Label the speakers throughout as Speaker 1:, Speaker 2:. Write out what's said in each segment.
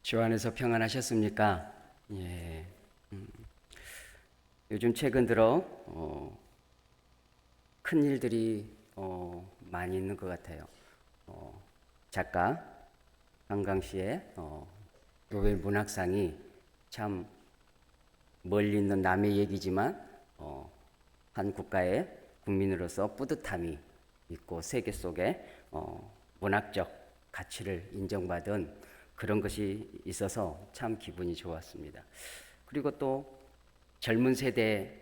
Speaker 1: 주 안에서 평안하셨습니까? 예. 요즘 최근 들어 큰 일들이 많이 있는 것 같아요. 작가 한강 씨의 노벨 문학상이 참 멀리 있는 남의 얘기지만 한 국가의 국민으로서 뿌듯함이 있고 세계 속에 문학적 가치를 인정받은 그런 것이 있어서 참 기분이 좋았습니다. 그리고 또 젊은 세대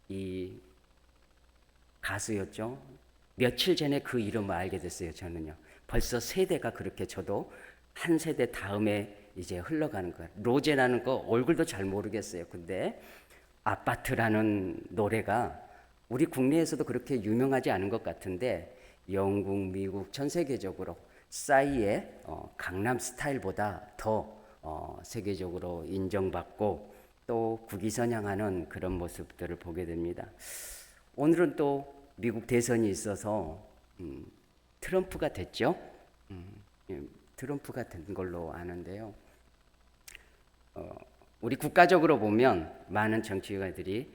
Speaker 1: 이 가수였죠. 며칠 전에 그 이름을 알게 됐어요. 저는요. 벌써 세대가 그렇게 저도 한 세대 다음에 이제 흘러가는 거예요. 로제라는 거 얼굴도 잘 모르겠어요. 근데 아파트라는 노래가 우리 국내에서도 그렇게 유명하지 않은 것 같은데 영국, 미국 전 세계적으로 싸이의 강남 스타일보다 더 세계적으로 인정받고 또 국위선양하는 그런 모습들을 보게 됩니다. 오늘은 또 미국 대선이 있어서 트럼프가 됐죠. 예, 트럼프가 된 걸로 아는데요. 우리 국가적으로 보면 많은 정치가들이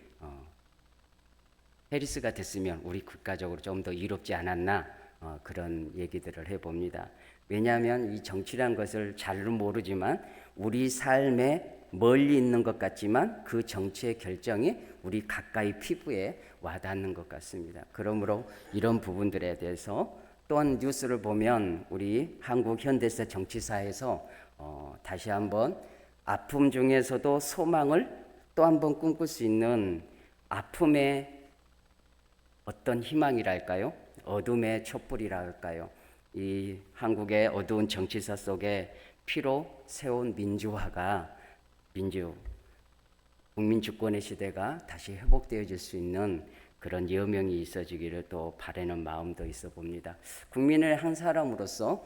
Speaker 1: 해리스가 됐으면 우리 국가적으로 좀 더 이롭지 않았나 그런 얘기들을 해봅니다. 왜냐하면 이 정치란 것을 잘은 모르지만 우리 삶에 멀리 있는 것 같지만 그 정치의 결정이 우리 가까이 피부에 와닿는 것 같습니다. 그러므로 이런 부분들에 대해서 또한 뉴스를 보면 우리 한국 현대사 정치사에서 다시 한번 아픔 중에서도 소망을 또 한번 꿈꿀 수 있는 아픔의 어떤 희망이랄까요? 어둠의 촛불이랄까요? 이 한국의 어두운 정치사 속에 피로 세운 민주화가 국민 주권의 시대가 다시 회복되어질 수 있는 그런 여명이 있어지기를 또 바라는 마음도 있어 봅니다. 국민의 한 사람으로서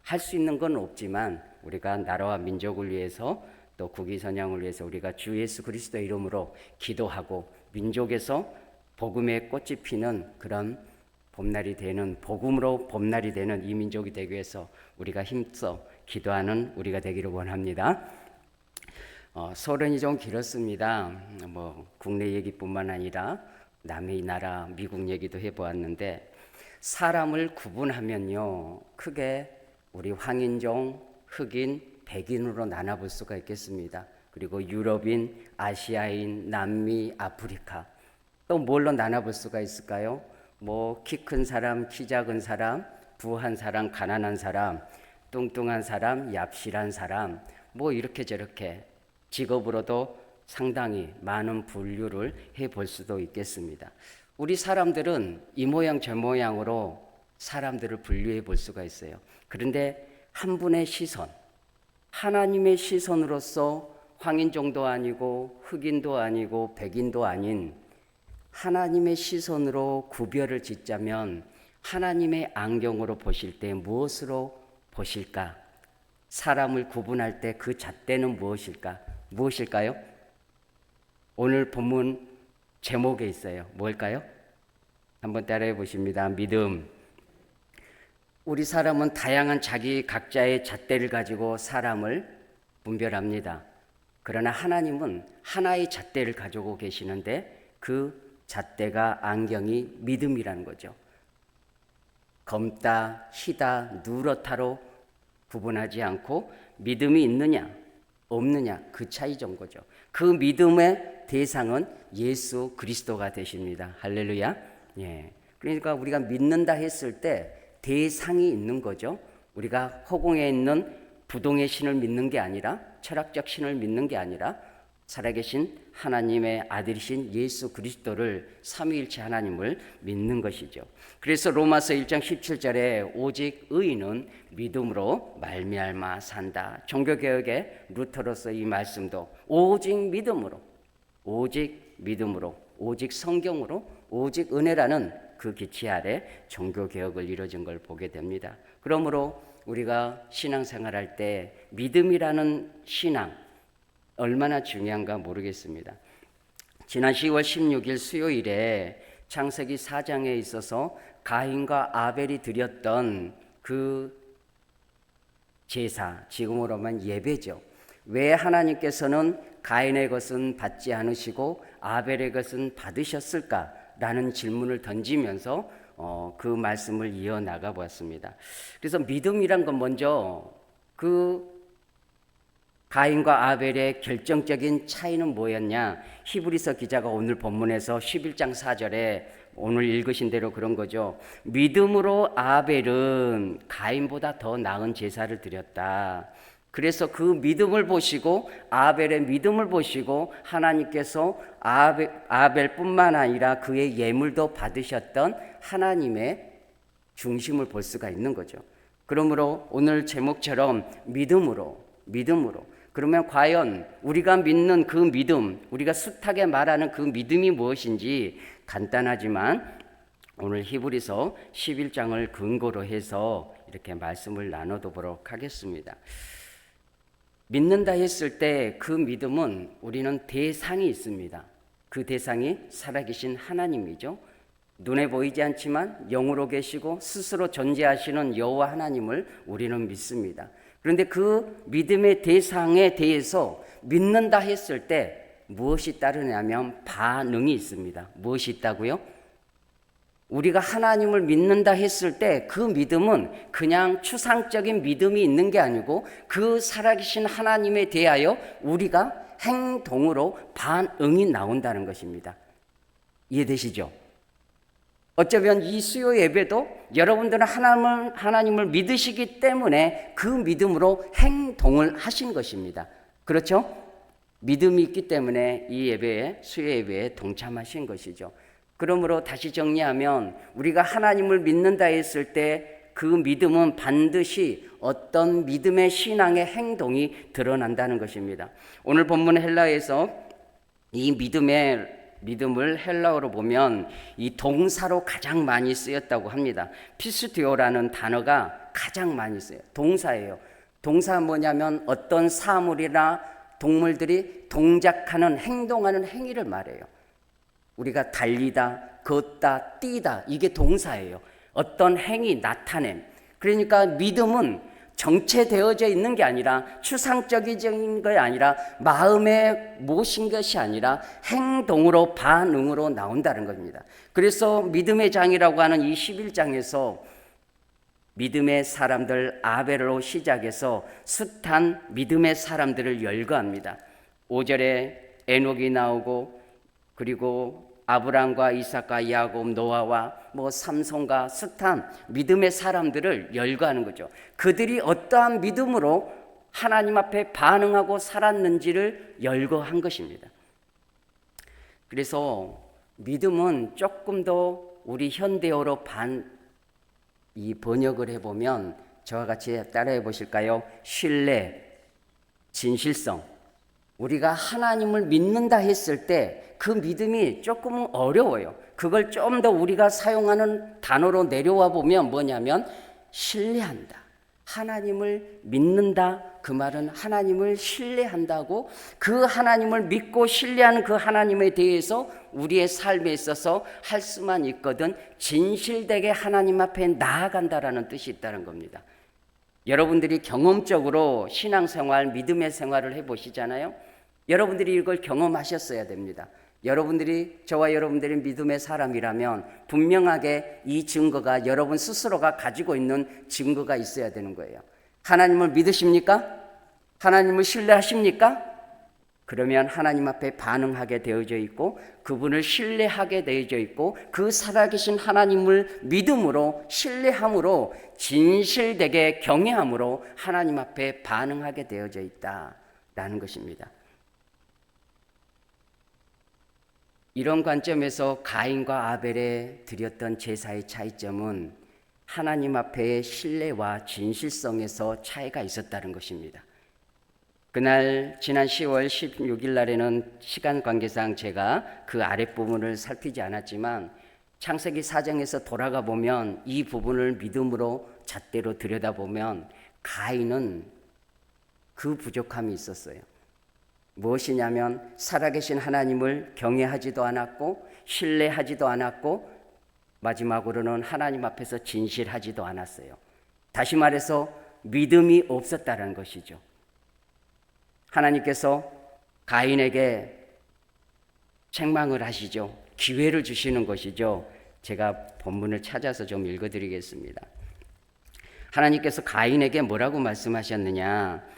Speaker 1: 할 수 있는 건 없지만 우리가 나라와 민족을 위해서 또 국위선양을 위해서 우리가 주 예수 그리스도의 이름으로 기도하고 민족에서 복음의 꽃이 피는 그런 봄날이 되는 복음으로 봄날이 되는 이 민족이 되기 위해서 우리가 힘써 기도하는 우리가 되기를 원합니다. 서론이 좀 길었습니다. 국내 얘기뿐만 아니라 남의 나라 미국 얘기도 해보았는데 사람을 구분하면요 크게 우리 황인종, 흑인, 백인으로 나눠볼 수가 있겠습니다. 그리고 유럽인, 아시아인, 남미, 아프리카 또 뭘로 나눠볼 수가 있을까요? 키 큰 사람, 키 작은 사람, 부한 사람, 가난한 사람, 뚱뚱한 사람, 얍실한 사람 이렇게 저렇게 직업으로도 상당히 많은 분류를 해볼 수도 있겠습니다. 우리 사람들은 이 모양 저 모양으로 사람들을 분류해 볼 수가 있어요. 그런데 한 분의 시선, 하나님의 시선으로서 황인종도 아니고 흑인도 아니고 백인도 아닌 하나님의 시선으로 구별을 짓자면 하나님의 안경으로 보실 때 무엇으로 보실까? 사람을 구분할 때 그 잣대는 무엇일까요? 오늘 본문 제목에 있어요. 뭘까요? 한번 따라해 보십니다. 믿음. 우리 사람은 다양한 자기 각자의 잣대를 가지고 사람을 분별합니다. 그러나 하나님은 하나의 잣대를 가지고 계시는데 그 잣대가 안경이 믿음이라는 거죠. 검다, 희다, 누렇다로 구분하지 않고 믿음이 있느냐 없느냐 그 차이 정도죠. 그 믿음의 대상은 예수 그리스도가 되십니다. 할렐루야. 예. 그러니까 우리가 믿는다 했을 때 대상이 있는 거죠. 우리가 허공에 있는 부동의 신을 믿는 게 아니라 철학적 신을 믿는 게 아니라 살아계신 하나님의 아들이신 예수 그리스도를 삼위일체 하나님을 믿는 것이죠. 그래서 로마서 1장 17절에 오직 의인은 믿음으로 말미암아 산다. 종교개혁의 루터로서 이 말씀도 오직 믿음으로 오직 성경으로 오직 은혜라는 그 기치 아래 종교개혁을 이루어진 걸 보게 됩니다. 그러므로 우리가 신앙생활할 때 믿음이라는 신앙 얼마나 중요한가 모르겠습니다. 지난 10월 16일 수요일에 창세기 4장에 있어서 가인과 아벨이 드렸던 그 제사, 지금으로 하면 예배죠. 왜 하나님께서는 가인의 것은 받지 않으시고 아벨의 것은 받으셨을까라는 질문을 던지면서 그 말씀을 이어나가 보았습니다. 그래서 믿음이란 건 먼저 그 가인과 아벨의 결정적인 차이는 뭐였냐? 히브리서 기자가 오늘 본문에서 11장 4절에 오늘 읽으신 대로 그런 거죠. 믿음으로 아벨은 가인보다 더 나은 제사를 드렸다. 그래서 그 믿음을 보시고 아벨의 믿음을 보시고 하나님께서 아벨뿐만 아니라 그의 예물도 받으셨던 하나님의 중심을 볼 수가 있는 거죠. 그러므로 오늘 제목처럼 믿음으로 그러면 과연 우리가 믿는 그 믿음, 우리가 숱하게 말하는 그 믿음이 무엇인지 간단하지만 오늘 히브리서 11장을 근거로 해서 이렇게 말씀을 나눠보도록 하겠습니다. 믿는다 했을 때 그 믿음은 우리는 대상이 있습니다. 그 대상이 살아계신 하나님이죠. 눈에 보이지 않지만 영으로 계시고 스스로 존재하시는 여호와 하나님을 우리는 믿습니다. 그런데 그 믿음의 대상에 대해서 믿는다 했을 때 무엇이 따르냐면 반응이 있습니다. 무엇이 있다고요? 우리가 하나님을 믿는다 했을 때 그 믿음은 그냥 추상적인 믿음이 있는 게 아니고 그 살아계신 하나님에 대하여 우리가 행동으로 반응이 나온다는 것입니다. 이해되시죠? 어쩌면 이 수요 예배도 여러분들은 하나님을 믿으시기 때문에 그 믿음으로 행동을 하신 것입니다. 그렇죠? 믿음이 있기 때문에 이 예배에, 수요 예배에 동참하신 것이죠. 그러므로 다시 정리하면 우리가 하나님을 믿는다 했을 때 그 믿음은 반드시 어떤 믿음의 신앙의 행동이 드러난다는 것입니다. 오늘 본문 헬라에서 이 믿음을 헬라어로 보면 이 동사로 가장 많이 쓰였다고 합니다. 피스티오라는 단어가 가장 많이 쓰여요. 동사예요. 동사는 뭐냐면 어떤 사물이나 동물들이 동작하는 행동하는 행위를 말해요. 우리가 달리다, 걷다, 뛰다 이게 동사예요. 어떤 행위, 나타냄. 그러니까 믿음은 정체되어져 있는 게 아니라 추상적인 것이 아니라 마음에 모신 것이 아니라 행동으로 반응으로 나온다는 겁니다. 그래서 믿음의 장이라고 하는 이 11장에서 믿음의 사람들 아벨로 시작해서 숱한 믿음의 사람들을 열거합니다. 5절에 에녹이 나오고 그리고 아브람과 이삭과 야곱, 노아와 삼손과 숱한 믿음의 사람들을 열거하는 거죠. 그들이 어떠한 믿음으로 하나님 앞에 반응하고 살았는지를 열거한 것입니다. 그래서 믿음은 조금 더 우리 현대어로 이 번역을 해보면 저와 같이 따라해 보실까요? 신뢰, 진실성. 우리가 하나님을 믿는다 했을 때 그 믿음이 조금은 어려워요. 그걸 좀 더 우리가 사용하는 단어로 내려와 보면 뭐냐면 신뢰한다. 하나님을 믿는다. 그 말은 하나님을 신뢰한다고 그 하나님을 믿고 신뢰하는 그 하나님에 대해서 우리의 삶에 있어서 할 수만 있거든 진실되게 하나님 앞에 나아간다라는 뜻이 있다는 겁니다. 여러분들이 경험적으로 신앙생활, 믿음의 생활을 해보시잖아요. 여러분들이 이걸 경험하셨어야 됩니다. 저와 여러분들이 믿음의 사람이라면 분명하게 이 증거가 여러분 스스로가 가지고 있는 증거가 있어야 되는 거예요. 하나님을 믿으십니까? 하나님을 신뢰하십니까? 그러면 하나님 앞에 반응하게 되어져 있고 그분을 신뢰하게 되어져 있고 그 살아계신 하나님을 믿음으로 신뢰함으로 진실되게 경외함으로 하나님 앞에 반응하게 되어져 있다라는 것입니다. 이런 관점에서 가인과 아벨에 드렸던 제사의 차이점은 하나님 앞에의 신뢰와 진실성에서 차이가 있었다는 것입니다. 그날 지난 10월 16일 날에는 시간 관계상 제가 그 아랫부분을 살피지 않았지만 창세기 4장에서 돌아가 보면 이 부분을 믿음으로 잣대로 들여다보면 가인은 그 부족함이 있었어요. 무엇이냐면 살아계신 하나님을 경외하지도 않았고 신뢰하지도 않았고 마지막으로는 하나님 앞에서 진실하지도 않았어요. 다시 말해서 믿음이 없었다는 것이죠. 하나님께서 가인에게 책망을 하시죠. 기회를 주시는 것이죠. 제가 본문을 찾아서 좀 읽어드리겠습니다. 하나님께서 가인에게 뭐라고 말씀하셨느냐?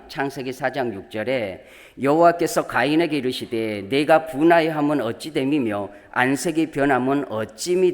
Speaker 1: 창세기 4장 6절에 여호와께서 가인에게 이르시되 내가 분하여 함은 어찌 됨이며 안색이 변함은 어찌미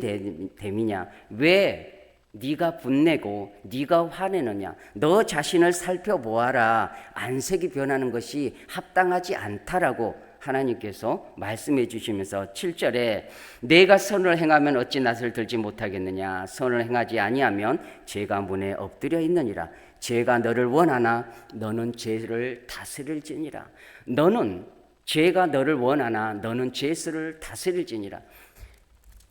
Speaker 1: 됨이냐? 왜 네가 분내고 네가 화내느냐? 너 자신을 살펴보아라. 안색이 변하는 것이 합당하지 않다라고 하나님께서 말씀해 주시면서 7절에 내가 선을 행하면 어찌 낯을 들지 못하겠느냐? 선을 행하지 아니하면 죄가 문에 엎드려 있느니라. 죄가 너를 원하나 너는 죄를 다스릴지니라. 너는 죄가 너를 원하나 너는 죄를 다스릴지니라.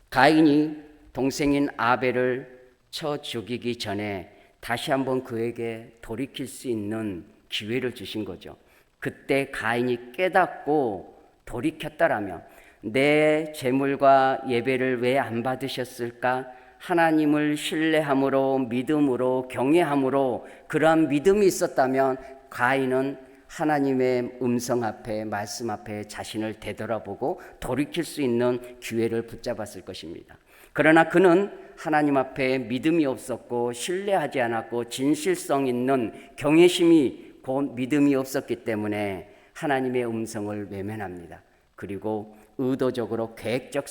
Speaker 1: 가인이 동생인 아벨을 쳐 죽이기 전에 다시 한번 그에게 돌이킬 수 있는 기회를 주신 거죠. 그때 가인이 깨닫고 돌이켰다라면 내 제물과 예배를 왜 안 받으셨을까? 하나님을 신뢰함으로 믿음으로 경외함으로 그러한 믿음이 있었다면 가인은 하나님의 음성 앞에 말씀 앞에 자신을 되돌아보고 돌이킬 수 있는 기회를 붙잡았을 것입니다. 그러나 그는 하나님 앞에 믿음이 없었고 신뢰하지 않았고 진실성 있는 경외심이 곧 믿음이 없었기 때문에 하나님의 음성을 외면합니다. 그리고 의도적으로 계획적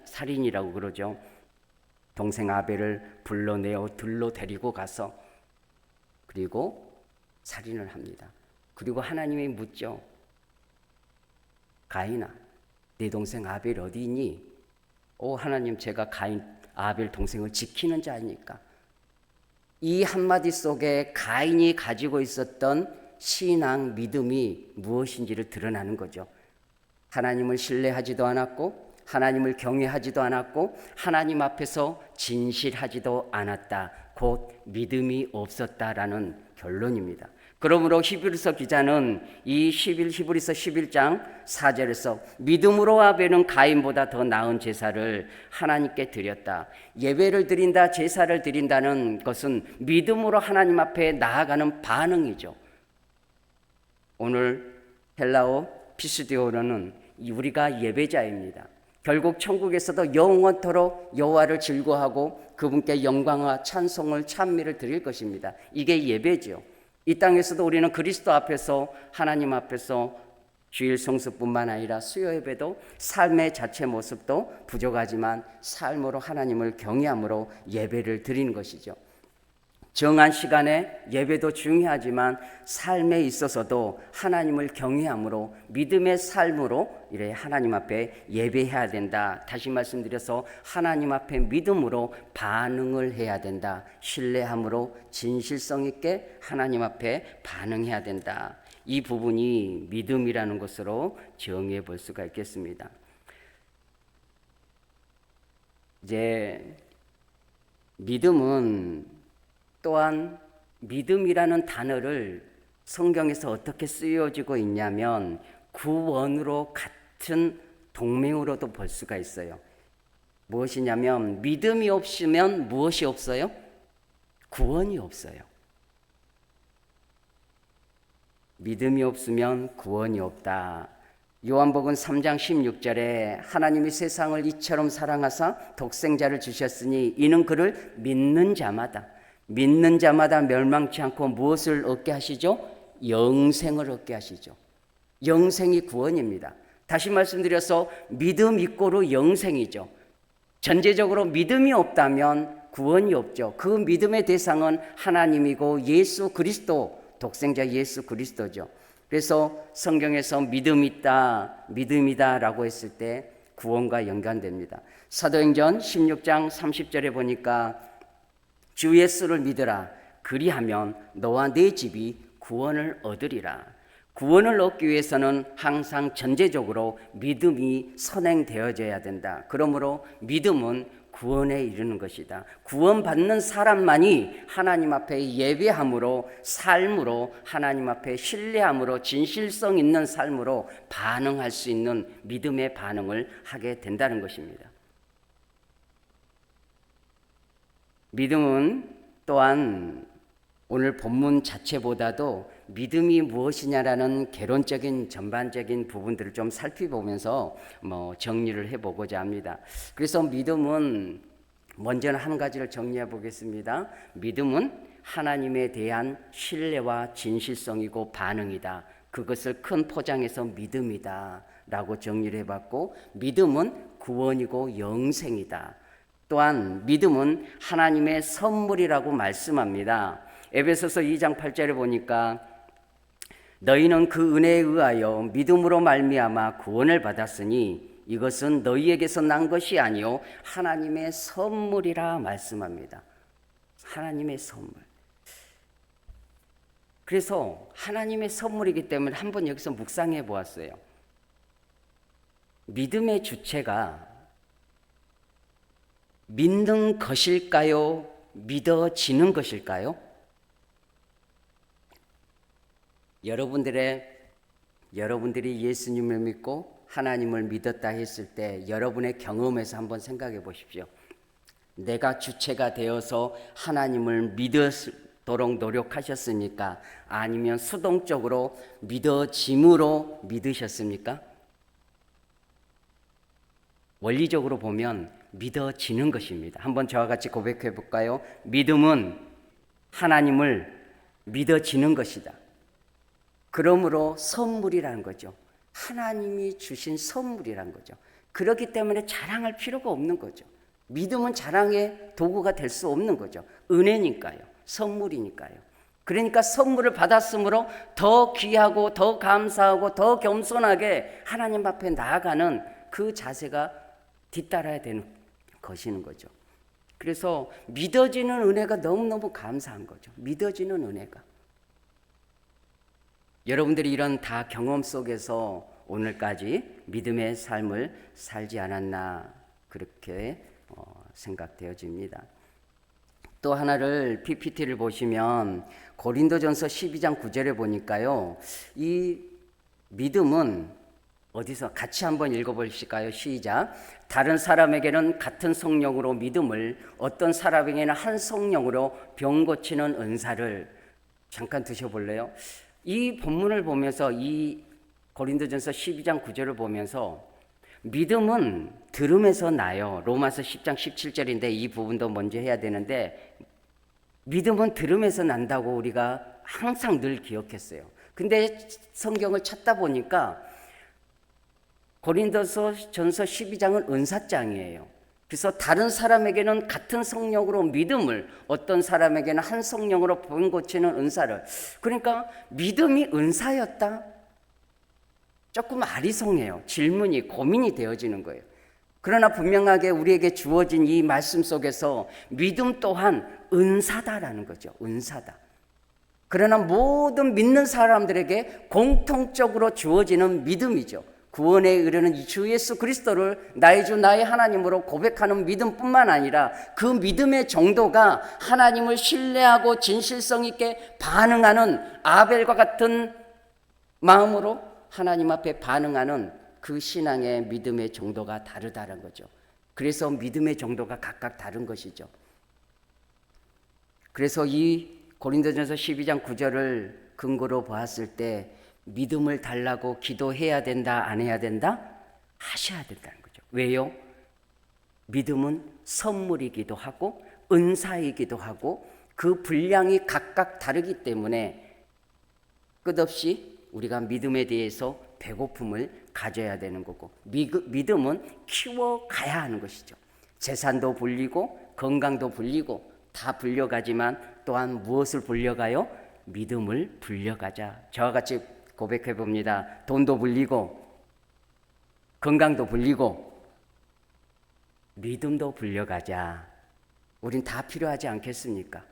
Speaker 1: 살인이라고 그러죠. 동생 아벨을 불러내어 들로 데리고 가서 그리고 살인을 합니다. 그리고 하나님이 묻죠. 가인아, 네 동생 아벨 어디 있니? 하나님, 제가 아벨 동생을 지키는 자니까. 이 한마디 속에 가인이 가지고 있었던 신앙 믿음이 무엇인지를 드러나는 거죠. 하나님을 신뢰하지도 않았고 하나님을 경외하지도 않았고 하나님 앞에서 진실하지도 않았다. 곧 믿음이 없었다라는 결론입니다. 그러므로 히브리서 기자는 히브리서 11장 4절에서 믿음으로 아벨은 가인보다 더 나은 제사를 하나님께 드렸다. 예배를 드린다, 제사를 드린다는 것은 믿음으로 하나님 앞에 나아가는 반응이죠. 오늘 헬라어 피스디오로는 우리가 예배자입니다. 결국 천국에서도 영원토록 여호와를 즐거워하고 그분께 영광과 찬송을 찬미를 드릴 것입니다. 이게 예배죠. 이 땅에서도 우리는 그리스도 앞에서 하나님 앞에서 주일 성수뿐만 아니라 수요 예배도 삶의 자체 모습도 부족하지만 삶으로 하나님을 경외함으로 예배를 드리는 것이죠. 정한 시간에 예배도 중요하지만 삶에 있어서도 하나님을 경외함으로 믿음의 삶으로 이래 하나님 앞에 예배해야 된다. 다시 말씀드려서 하나님 앞에 믿음으로 반응을 해야 된다. 신뢰함으로 진실성 있게 하나님 앞에 반응해야 된다. 이 부분이 믿음이라는 것으로 정의해 볼 수가 있겠습니다. 이제 믿음은 또한 믿음이라는 단어를 성경에서 어떻게 쓰여지고 있냐면 구원으로 같은 동명으로도 볼 수가 있어요. 무엇이냐면 믿음이 없으면 무엇이 없어요? 구원이 없어요. 믿음이 없으면 구원이 없다. 요한복음 3장 16절에 하나님이 세상을 이처럼 사랑하사 독생자를 주셨으니 이는 그를 믿는 자마다 멸망치 않고 무엇을 얻게 하시죠? 영생을 얻게 하시죠. 영생이 구원입니다. 다시 말씀드려서 믿음 이꼬르 영생이죠. 전제적으로 믿음이 없다면 구원이 없죠. 그 믿음의 대상은 하나님이고 예수 그리스도, 독생자 예수 그리스도죠. 그래서 성경에서 믿음이다 라고 했을 때 구원과 연관됩니다. 사도행전 16장 30절에 보니까 주 예수를 믿으라. 그리하면 너와 네 집이 구원을 얻으리라. 구원을 얻기 위해서는 항상 전제적으로 믿음이 선행되어져야 된다. 그러므로 믿음은 구원에 이르는 것이다. 구원받는 사람만이 하나님 앞에 예배함으로 삶으로 하나님 앞에 신뢰함으로 진실성 있는 삶으로 반응할 수 있는 믿음의 반응을 하게 된다는 것입니다. 믿음은 또한 오늘 본문 자체보다도 믿음이 무엇이냐라는 개론적인 전반적인 부분들을 좀 살펴보면서 정리를 해보고자 합니다. 그래서 믿음은 먼저는 한 가지를 정리해 보겠습니다. 믿음은 하나님에 대한 신뢰와 진실성이고 반응이다. 그것을 큰 포장해서 믿음이다 라고 정리를 해봤고, 믿음은 구원이고 영생이다. 또한 믿음은 하나님의 선물이라고 말씀합니다. 에베소서 2장 8절에 보니까 너희는 그 은혜에 의하여 믿음으로 말미암아 구원을 받았으니 이것은 너희에게서 난 것이 아니요 하나님의 선물이라 말씀합니다. 하나님의 선물. 그래서 하나님의 선물이기 때문에 한번 여기서 묵상해 보았어요. 믿음의 주체가 믿는 것일까요? 믿어지는 것일까요? 여러분들이 예수님을 믿고 하나님을 믿었다 했을 때 여러분의 경험에서 한번 생각해 보십시오. 내가 주체가 되어서 하나님을 믿도록 노력하셨습니까? 아니면 수동적으로 믿어짐으로 믿으셨습니까? 원리적으로 보면 믿어지는 것입니다. 한번 저와 같이 고백해 볼까요? 믿음은 하나님을 믿어지는 것이다. 그러므로 선물이라는 거죠. 하나님이 주신 선물이라는 거죠. 그렇기 때문에 자랑할 필요가 없는 거죠. 믿음은 자랑의 도구가 될 수 없는 거죠. 은혜니까요. 선물이니까요. 그러니까 선물을 받았으므로 더 귀하고 더 감사하고 더 겸손하게 하나님 앞에 나아가는 그 자세가 뒤따라야 되는 것이는 거죠. 그래서 믿어지는 은혜가 너무너무 감사한 거죠. 믿어지는 은혜가. 여러분들이 이런 다 경험 속에서 오늘까지 믿음의 삶을 살지 않았나 그렇게 생각되어집니다. 또 하나를 PPT를 보시면 고린도전서 12장 9절에 보니까요. 이 믿음은 어디서 같이 한번 읽어보실까요? 시작. 다른 사람에게는 같은 성령으로 믿음을, 어떤 사람에게는 한 성령으로 병 고치는 은사를. 잠깐 드셔볼래요? 이 본문을 보면서, 이 고린도전서 12장 9절을 보면서 믿음은 들음에서 나요. 로마서 10장 17절인데 이 부분도 먼저 해야 되는데, 믿음은 들음에서 난다고 우리가 항상 늘 기억했어요. 근데 성경을 찾다 보니까 고린도서 전서 12장은 은사장이에요. 그래서 다른 사람에게는 같은 성령으로 믿음을, 어떤 사람에게는 한 성령으로 병 고치는 은사를. 그러니까 믿음이 은사였다? 조금 아리송해요. 질문이, 고민이 되어지는 거예요. 그러나 분명하게 우리에게 주어진 이 말씀 속에서 믿음 또한 은사다라는 거죠. 은사다. 그러나 모든 믿는 사람들에게 공통적으로 주어지는 믿음이죠. 구원에 이르는 주 예수 그리스도를 나의 주 나의 하나님으로 고백하는 믿음뿐만 아니라 그 믿음의 정도가 하나님을 신뢰하고 진실성 있게 반응하는 아벨과 같은 마음으로 하나님 앞에 반응하는 그 신앙의 믿음의 정도가 다르다는 거죠. 그래서 믿음의 정도가 각각 다른 것이죠. 그래서 이 고린도전서 12장 9절을 근거로 보았을 때 믿음을 달라고 기도해야 된다, 안 해야 된다? 하셔야 된다는 거죠. 왜요? 믿음은 선물이기도 하고 은사이기도 하고 그 분량이 각각 다르기 때문에 끝없이 우리가 믿음에 대해서 배고픔을 가져야 되는 거고, 믿음은 키워가야 하는 것이죠. 재산도 불리고 건강도 불리고 다 불려가지만 또한 무엇을 불려가요? 믿음을 불려가자. 저와 같이 고백해 봅니다. 돈도 불리고 건강도 불리고 믿음도 불려가자. 우린 다 필요하지 않겠습니까?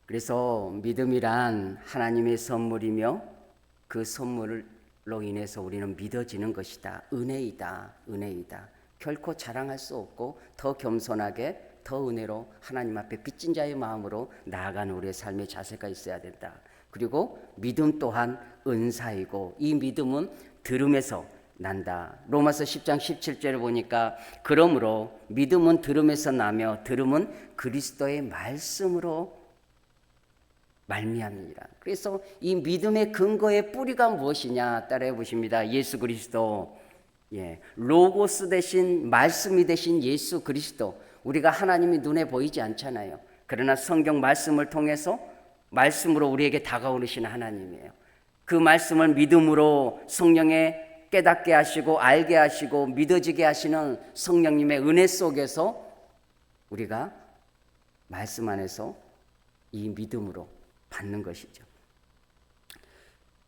Speaker 1: 그래서 믿음이란 하나님의 선물이며 그 선물로 인해서 우리는 믿어지는 것이다. 은혜이다. 은혜이다. 결코 자랑할 수 없고 더 겸손하게 더 은혜로 하나님 앞에 빚진 자의 마음으로 나아가는 우리의 삶의 자세가 있어야 된다. 그리고 믿음 또한 은사이고 이 믿음은 들음에서 난다. 로마서 10장 17절을 보니까 그러므로 믿음은 들음에서 나며 들음은 그리스도의 말씀으로 말미암이니라. 그래서 이 믿음의 근거의 뿌리가 무엇이냐 따라해 보십니다. 예수 그리스도. 로고스 대신 말씀이 되신 예수 그리스도. 우리가 하나님이 눈에 보이지 않잖아요. 그러나 성경 말씀을 통해서 말씀으로 우리에게 다가오시는 하나님이에요. 그 말씀을 믿음으로 성령의 깨닫게 하시고 알게 하시고 믿어지게 하시는 성령님의 은혜 속에서 우리가 말씀 안에서 이 믿음으로 받는 것이죠.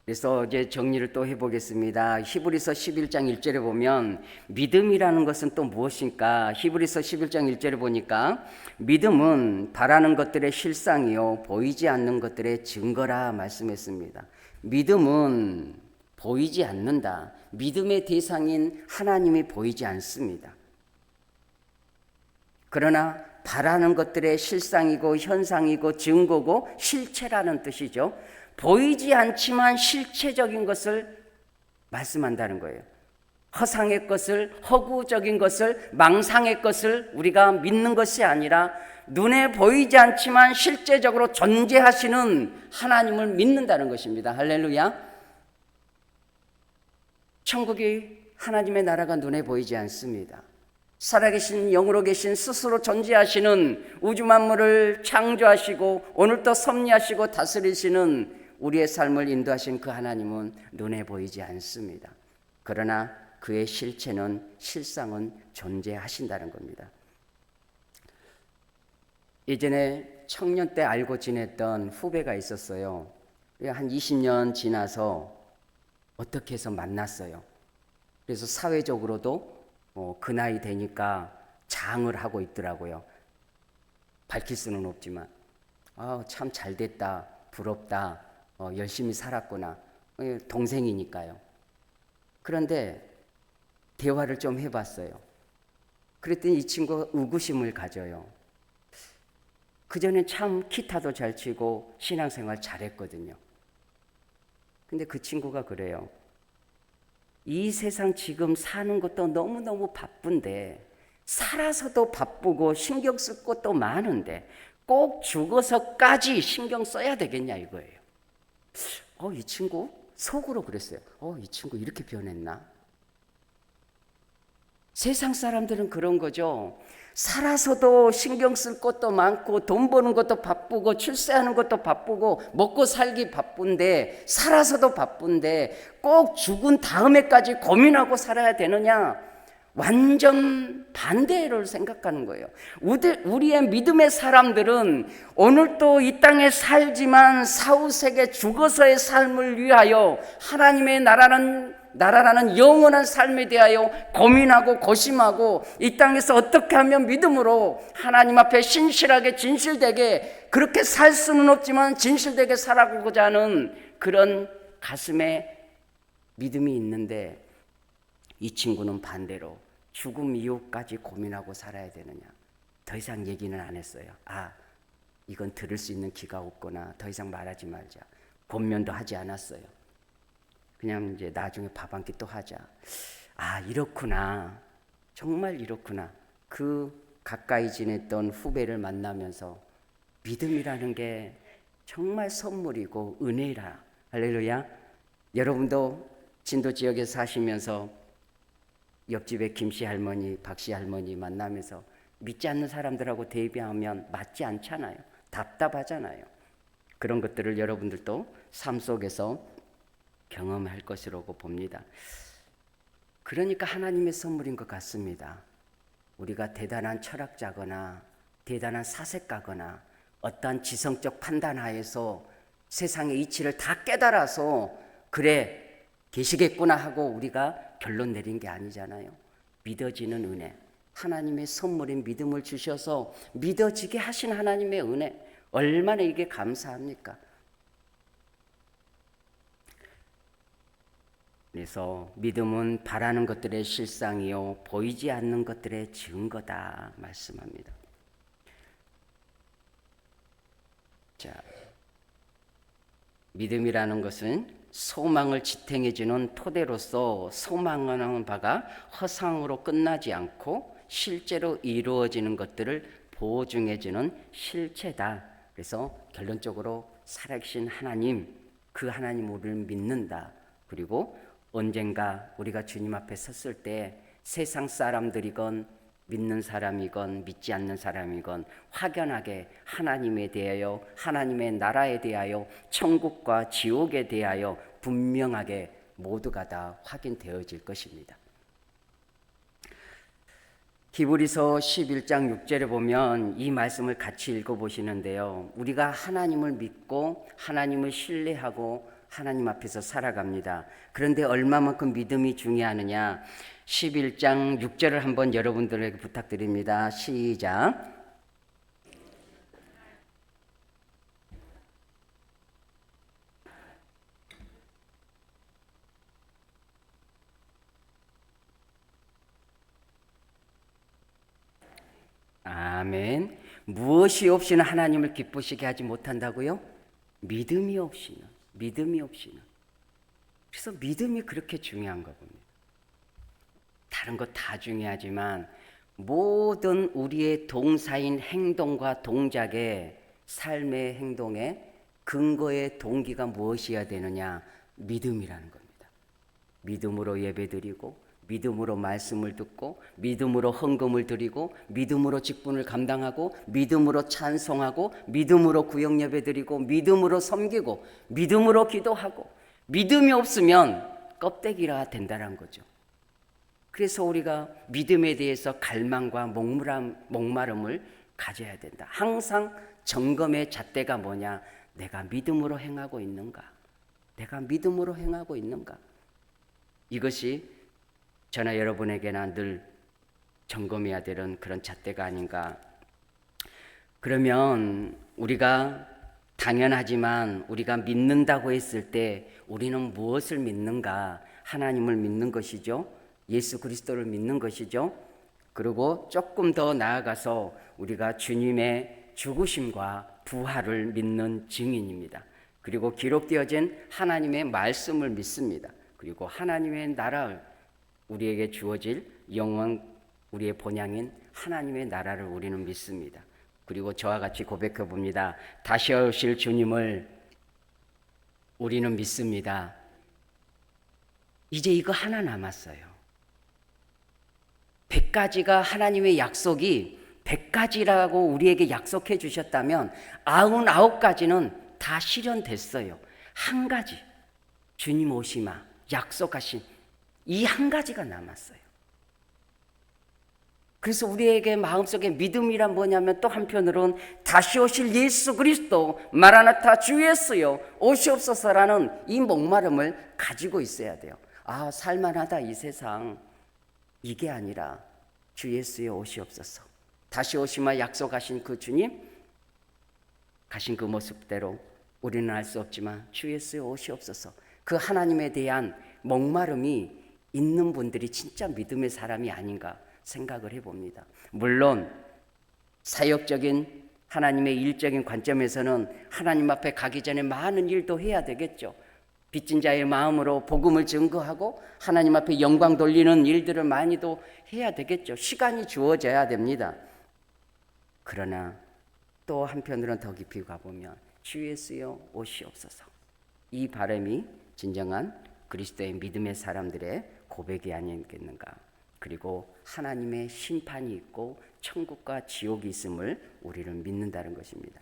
Speaker 1: 그래서 이제 정리를 또 해보겠습니다. 히브리서 11장 1절에 보면 믿음이라는 것은 또 무엇인가? 히브리서 11장 1절에 보니까 믿음은 바라는 것들의 실상이요 보이지 않는 것들의 증거라 말씀했습니다. 믿음은 보이지 않는다. 믿음의 대상인 하나님이 보이지 않습니다. 그러나 바라는 것들의 실상이고 현상이고 증거고 실체라는 뜻이죠. 보이지 않지만 실체적인 것을 말씀한다는 거예요. 허상의 것을, 허구적인 것을, 망상의 것을 우리가 믿는 것이 아니라 눈에 보이지 않지만 실제적으로 존재하시는 하나님을 믿는다는 것입니다. 할렐루야. 천국이 하나님의 나라가 눈에 보이지 않습니다. 살아계신 영으로 계신 스스로 존재하시는 우주 만물을 창조하시고 오늘도 섭리하시고 다스리시는 우리의 삶을 인도하신 그 하나님은 눈에 보이지 않습니다. 그러나 그의 실체는 실상은 존재하신다는 겁니다. 예전에 청년 때 알고 지냈던 후배가 있었어요. 한 20년 지나서 어떻게 해서 만났어요. 그래서 사회적으로도 그 나이 되니까 장을 하고 있더라고요. 밝힐 수는 없지만 참 잘됐다, 부럽다, 열심히 살았구나. 동생이니까요. 그런데 대화를 좀 해봤어요. 그랬더니 이 친구가 의구심을 가져요. 그전엔 참 기타도 잘 치고 신앙생활 잘했거든요. 근데 그 친구가 그래요. 이 세상 지금 사는 것도 너무너무 바쁜데 살아서도 바쁘고 신경 쓸 것도 많은데 꼭 죽어서까지 신경 써야 되겠냐 이거예요. 이 친구 속으로 그랬어요. 이 친구 이렇게 변했나? 세상 사람들은 그런 거죠. 살아서도 신경 쓸 것도 많고 돈 버는 것도 바쁘고 출세하는 것도 바쁘고 먹고 살기 바쁜데 살아서도 바쁜데 꼭 죽은 다음에까지 고민하고 살아야 되느냐? 완전 반대를 생각하는 거예요. 우리의 믿음의 사람들은 오늘도 이 땅에 살지만 사후세계 죽어서의 삶을 위하여 하나님의 나라라는 영원한 삶에 대하여 고민하고 고심하고 이 땅에서 어떻게 하면 믿음으로 하나님 앞에 신실하게 진실되게 그렇게 살 수는 없지만 진실되게 살아가고자 하는 그런 가슴에 믿음이 있는데 이 친구는 반대로 죽음 이후까지 고민하고 살아야 되느냐. 더 이상 얘기는 안 했어요. 이건 들을 수 있는 기가 없구나. 더 이상 말하지 말자. 권면도 하지 않았어요. 그냥 이제 나중에 밥 한 끼 또 하자. 이렇구나. 정말 이렇구나. 그 가까이 지냈던 후배를 만나면서 믿음이라는 게 정말 선물이고 은혜라. 할렐루야. 여러분도 진도 지역에 사시면서 옆집에 김씨 할머니, 박씨 할머니 만나면서 믿지 않는 사람들하고 대비하면 맞지 않잖아요. 답답하잖아요. 그런 것들을 여러분들도 삶 속에서 경험할 것이라고 봅니다. 그러니까 하나님의 선물인 것 같습니다. 우리가 대단한 철학자거나 대단한 사색가거나 어떠한 지성적 판단하에서 세상의 이치를 다 깨달아서 그래 계시겠구나 하고 우리가 결론 내린 게 아니잖아요. 믿어지는 은혜, 하나님의 선물인 믿음을 주셔서 믿어지게 하신 하나님의 은혜, 얼마나 이게 감사합니까? 그래서 믿음은 바라는 것들의 실상이요 보이지 않는 것들의 증거다 말씀합니다. 자, 믿음이라는 것은 소망을 지탱해주는 토대로서 소망하는 바가 허상으로 끝나지 않고 실제로 이루어지는 것들을 보증해주는 실체다. 그래서 결론적으로 살아계신 하나님, 그 하나님 우리를 믿는다. 그리고 언젠가 우리가 주님 앞에 섰을 때 세상 사람들이건 믿는 사람이건 믿지 않는 사람이건 확연하게 하나님에 대하여, 하나님의 나라에 대하여, 천국과 지옥에 대하여 분명하게 모두가 다 확인되어질 것입니다. 히브리서 11장 6절에 보면 이 말씀을 같이 읽어보시는데요, 우리가 하나님을 믿고 하나님을 신뢰하고 하나님 앞에서 살아갑니다. 그런데 얼마만큼 믿음이 중요하느냐, 11장 6절을 한번 여러분들에게 부탁드립니다. 시작. 아멘. 무엇이 없이는 하나님을 기쁘시게 하지 못한다고요? 믿음이 없이는. 그래서 믿음이 그렇게 중요한 겁니다. 다른 것 다 중요하지만 모든 우리의 동사인 행동과 동작의 삶의 행동의 근거의 동기가 무엇이어야 되느냐? 믿음이라는 겁니다. 믿음으로 예배드리고, 믿음으로 말씀을 듣고, 믿음으로 헌금을 드리고, 믿음으로 직분을 감당하고, 믿음으로 찬송하고, 믿음으로 구역 예배드리고, 믿음으로 섬기고, 믿음으로 기도하고, 믿음이 없으면 껍데기라 된다는 거죠. 그래서 우리가 믿음에 대해서 갈망과 목마름을 가져야 된다. 항상 점검의 잣대가 뭐냐? 내가 믿음으로 행하고 있는가? 내가 믿음으로 행하고 있는가? 이것이 저나 여러분에게나 늘 점검해야 되는 그런 잣대가 아닌가. 그러면 우리가 당연하지만 우리가 믿는다고 했을 때 우리는 무엇을 믿는가? 하나님을 믿는 것이죠. 예수 그리스도를 믿는 것이죠. 그리고 조금 더 나아가서 우리가 주님의 죽으심과 부활을 믿는 증인입니다. 그리고 기록되어진 하나님의 말씀을 믿습니다. 그리고 하나님의 나라를, 우리에게 주어질 영원, 우리의 본향인 하나님의 나라를 우리는 믿습니다. 그리고 저와 같이 고백해 봅니다. 다시 오실 주님을 우리는 믿습니다. 이제 이거 하나 남았어요. 100가지가 하나님의 약속이 100가지라고 우리에게 약속해 주셨다면 99가지는 다 실현됐어요. 한 가지, 주님 오시마 약속하신 이 한 가지가 남았어요. 그래서 우리에게 마음속에 믿음이란 뭐냐면 또 한편으로는 다시 오실 예수 그리스도 마라나타 주 예수여 오시옵소서라는 이 목마름을 가지고 있어야 돼요. 아, 살만하다 이 세상. 이게 아니라 주 예수여 오시옵소서. 다시 오시마 약속하신 그 주님 가신 그 모습대로 우리는 알 수 없지만 주 예수여 오시옵소서. 그 하나님에 대한 목마름이 있는 분들이 진짜 믿음의 사람이 아닌가 생각을 해봅니다. 물론 사역적인 하나님의 일적인 관점에서는 하나님 앞에 가기 전에 많은 일도 해야 되겠죠. 빚진 자의 마음으로 복음을 증거하고 하나님 앞에 영광 돌리는 일들을 많이도 해야 되겠죠. 시간이 주어져야 됩니다. 그러나 또 한편으로는 더 깊이 가보면 주 예수여 오시옵소서. 이 바람이 진정한 그리스도의 믿음의 사람들의 고백이 아니겠는가. 그리고 하나님의 심판이 있고 천국과 지옥이 있음을 우리는 믿는다는 것입니다.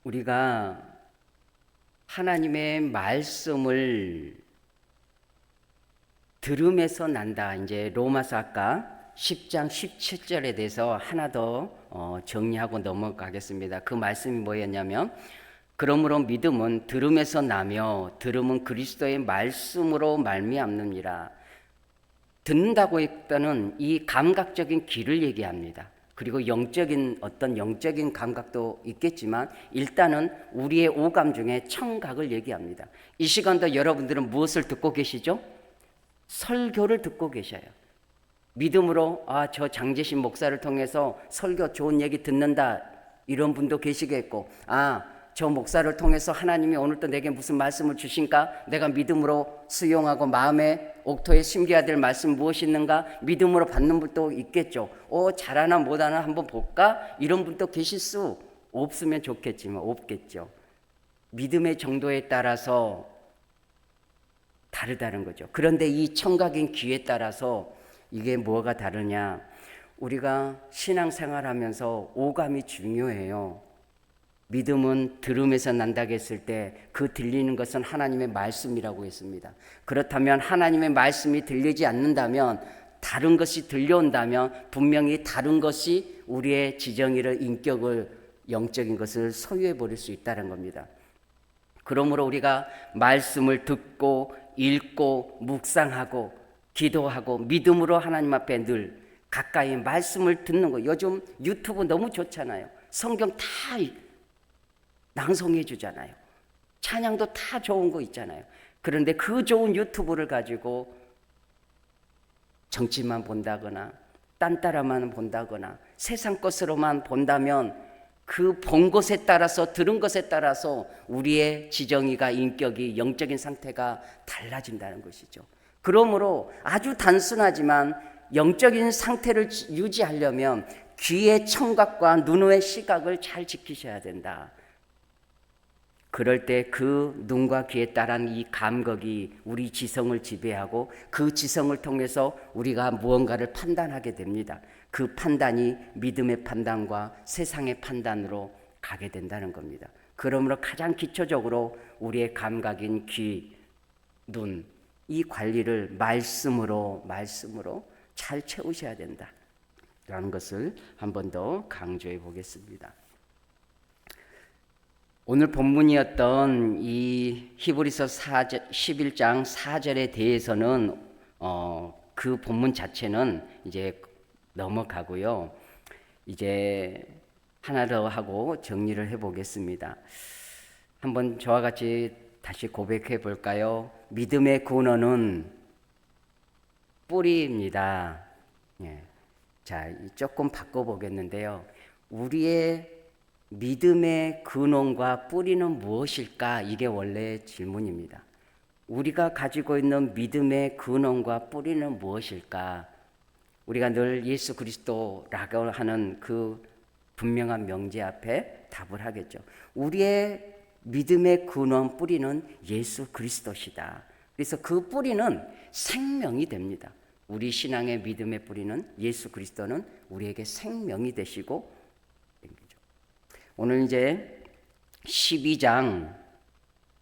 Speaker 1: 우리가 하나님의 말씀을 들음에서 난다. 이제 로마서 아까 10장 17절에 대해서 하나 더 정리하고 넘어가겠습니다. 그 말씀이 뭐였냐면 그러므로 믿음은 들음에서 나며 들음은 그리스도의 말씀으로 말미암느니라. 듣는다고 했다는 이 감각적인 귀를 얘기합니다. 그리고 영적인 어떤 영적인 감각도 있겠지만 일단은 우리의 오감 중에 청각을 얘기합니다. 이 시간도 여러분들은 무엇을 듣고 계시죠? 설교를 듣고 계셔요. 믿음으로 저 장재신 목사를 통해서 설교 좋은 얘기 듣는다 이런 분도 계시겠고 저 목사를 통해서 하나님이 오늘도 내게 무슨 말씀을 주신가? 내가 믿음으로 수용하고 마음에 옥토에 심겨야 될 말씀 무엇이 있는가? 믿음으로 받는 분도 있겠죠. 잘하나 못하나 한번 볼까? 이런 분도 계실 수 없으면 좋겠지만 없겠죠. 믿음의 정도에 따라서 다르다는 거죠. 그런데 이 청각인 귀에 따라서 이게 뭐가 다르냐? 우리가 신앙생활하면서 오감이 중요해요. 믿음은 들음에서 난다고 했을 때 그 들리는 것은 하나님의 말씀이라고 했습니다. 그렇다면 하나님의 말씀이 들리지 않는다면, 다른 것이 들려온다면 분명히 다른 것이 우리의 지정이를, 인격을, 영적인 것을 소유해 버릴 수 있다는 겁니다. 그러므로 우리가 말씀을 듣고 읽고 묵상하고 기도하고 믿음으로 하나님 앞에 늘 가까이 말씀을 듣는 거. 요즘 유튜브 너무 좋잖아요. 성경 다 낭송해 주잖아요. 찬양도 다 좋은 거 있잖아요. 그런데 그 좋은 유튜브를 가지고 정치만 본다거나 딴 따라만 본다거나 세상 것으로만 본다면 그 본 것에 따라서, 들은 것에 따라서 우리의 지정이가, 인격이, 영적인 상태가 달라진다는 것이죠. 그러므로 아주 단순하지만 영적인 상태를 유지하려면 귀의 청각과 눈의 시각을 잘 지키셔야 된다. 그럴 때 그 눈과 귀에 따른 이 감각이 우리 지성을 지배하고 그 지성을 통해서 우리가 무언가를 판단하게 됩니다. 그 판단이 믿음의 판단과 세상의 판단으로 가게 된다는 겁니다. 그러므로 가장 기초적으로 우리의 감각인 귀, 눈, 이 관리를 말씀으로 잘 채우셔야 된다라는 것을 한 번 더 강조해 보겠습니다. 오늘 본문이었던 이 히브리서 11장 4절에 대해서는 그 본문 자체는 이제 넘어가고요. 이제 하나 더 하고 정리를 해보겠습니다. 한번 저와 같이 다시 고백해 볼까요? 믿음의 근원은 뿌리입니다. 예. 자, 조금 바꿔보겠는데요. 우리의 믿음의 근원과 뿌리는 무엇일까? 이게 원래 질문입니다. 우리가 가지고 있는 믿음의 근원과 뿌리는 무엇일까? 우리가 늘 예수 그리스도라고 하는 그 분명한 명제 앞에 답을 하겠죠. 우리의 믿음의 근원, 뿌리는 예수 그리스도시다. 그래서 그 뿌리는 생명이 됩니다. 우리 신앙의 믿음의 뿌리는 예수 그리스도는 우리에게 생명이 되시고, 오늘 이제 12장,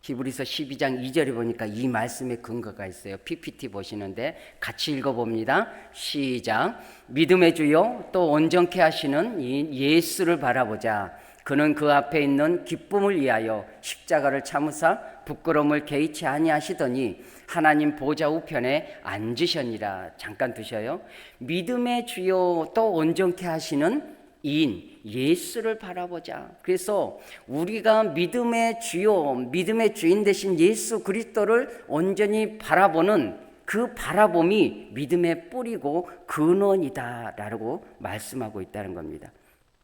Speaker 1: 히브리서 12장 2절에 보니까 이 말씀의 근거가 있어요. PPT 보시는데 같이 읽어봅니다. 시작. 믿음의 주요 또 온전케 하시는 이 예수를 바라보자. 그는 그 앞에 있는 기쁨을 위하여 십자가를 참으사 부끄러움을 개의치 아니하시더니 하나님 보좌 우편에 앉으셨니라. 잠깐 두셔요. 믿음의 주요 또 온전케 하시는 이인 예수를 바라보자. 그래서 우리가 믿음의 주요, 믿음의 주인 되신 예수 그리스도를 온전히 바라보는 그 바라봄이 믿음의 뿌리고 근원이다라고 말씀하고 있다는 겁니다.